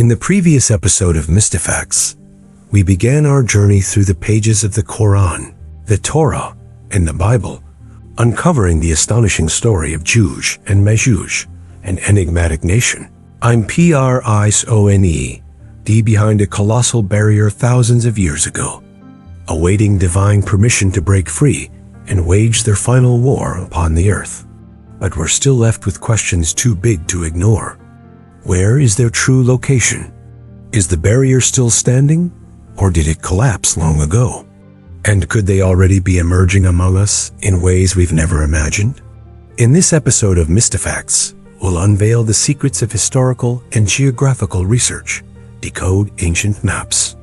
In the previous episode of Mystifacts, we began our journey through the pages of the Quran, the Torah, and the Bible, uncovering the astonishing story of Jooj and Majooj, an enigmatic nation. I'm Prisone, behind a colossal barrier thousands of years ago, awaiting divine permission to break free and wage their final war upon the earth. But we're still left with questions too big to ignore. Where is their true location? Is the barrier still standing, or did it collapse long ago? And could they already be emerging among us in ways we've never imagined? In this episode of Mystifacts, we'll unveil the secrets of historical and geographical research, decode ancient maps,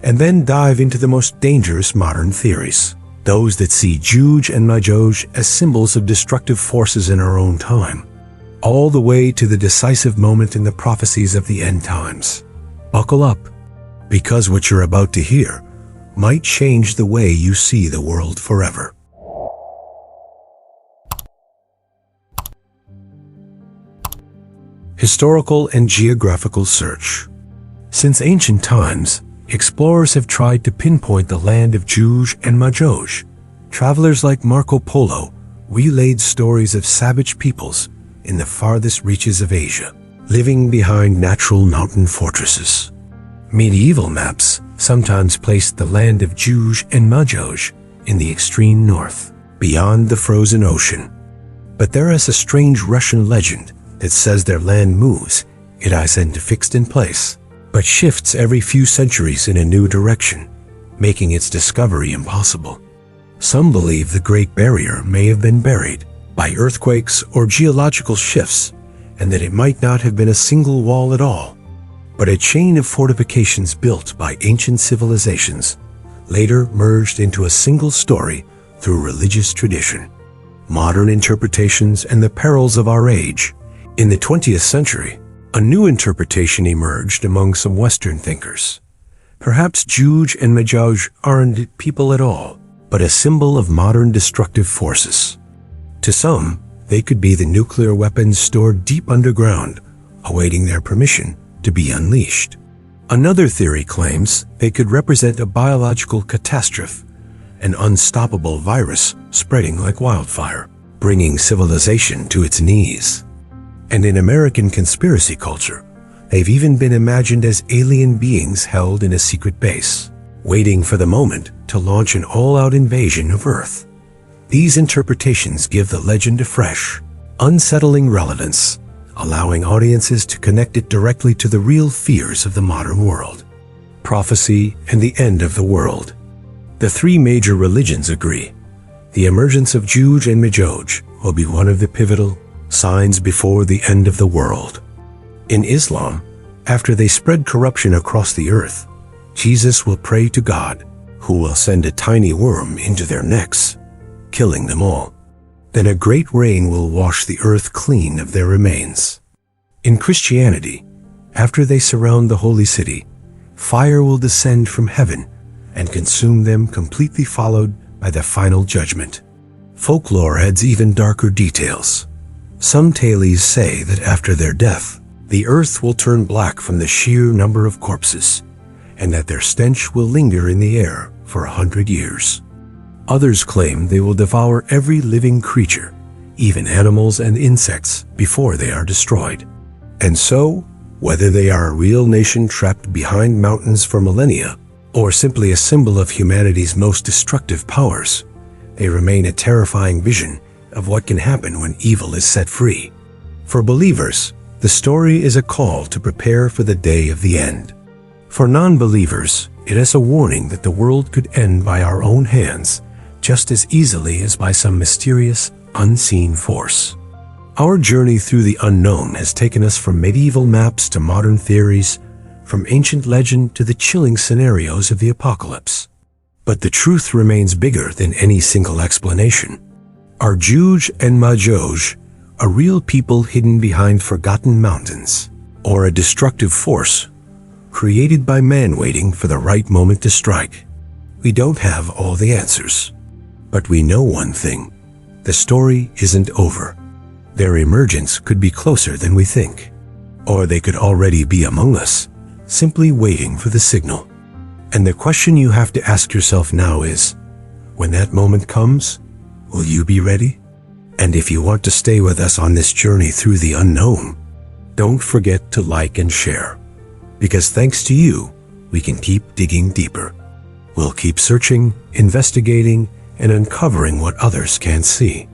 and then dive into the most dangerous modern theories, those that see Jooj and Majooj as symbols of destructive forces in our own time, all the way to the decisive moment in the prophecies of the end times. Buckle up, because what you're about to hear might change the way you see the world forever. Historical and geographical search. Since ancient times, explorers have tried to pinpoint the land of Jooj and Majooj. Travelers like Marco Polo relayed stories of savage peoples in the farthest reaches of Asia, living behind natural mountain fortresses. Medieval maps sometimes placed the land of Jooj and Majooj in the extreme north, beyond the frozen ocean. But there is a strange Russian legend that says their land moves, it isn't fixed in place, but shifts every few centuries in a new direction, making its discovery impossible. Some believe the Great Barrier may have been buried by earthquakes or geological shifts, and that it might not have been a single wall at all, but a chain of fortifications built by ancient civilizations, later merged into a single story through religious tradition, modern interpretations, and the perils of our age. In the 20th century, a new interpretation emerged among some Western thinkers. Perhaps Jooj and Majooj aren't people at all, but a symbol of modern destructive forces. To some, they could be the nuclear weapons stored deep underground, awaiting their permission to be unleashed. Another theory claims they could represent a biological catastrophe, an unstoppable virus spreading like wildfire, bringing civilization to its knees. And in American conspiracy culture, they've even been imagined as alien beings held in a secret base, waiting for the moment to launch an all-out invasion of Earth. These interpretations give the legend a fresh, unsettling relevance, allowing audiences to connect it directly to the real fears of the modern world. Prophecy and the end of the world. The three major religions agree. The emergence of Jooj and Majooj will be one of the pivotal signs before the end of the world. In Islam, after they spread corruption across the earth, Jesus will pray to God, who will send a tiny worm into their necks, killing them all. Then a great rain will wash the earth clean of their remains. In Christianity, after they surround the holy city, fire will descend from heaven and consume them, completely followed by the final judgment. Folklore adds even darker details. Some tales say that after their death, the earth will turn black from the sheer number of corpses, and that their stench will linger in the air for 100 years. Others claim they will devour every living creature, even animals and insects, before they are destroyed. And so, whether they are a real nation trapped behind mountains for millennia, or simply a symbol of humanity's most destructive powers, they remain a terrifying vision of what can happen when evil is set free. For believers, the story is a call to prepare for the day of the end. For non-believers, it is a warning that the world could end by our own hands, just as easily as by some mysterious, unseen force. Our journey through the unknown has taken us from medieval maps to modern theories, from ancient legend to the chilling scenarios of the apocalypse. But the truth remains bigger than any single explanation. Are Jooj and Majooj a real people hidden behind forgotten mountains, or a destructive force created by man waiting for the right moment to strike? We don't have all the answers, but we know one thing: the story isn't over. Their emergence could be closer than we think, or they could already be among us, simply waiting for the signal. And the question you have to ask yourself now is, when that moment comes, will you be ready? And if you want to stay with us on this journey through the unknown, don't forget to like and share. Because thanks to you, we can keep digging deeper. We'll keep searching, investigating, and uncovering what others can't see.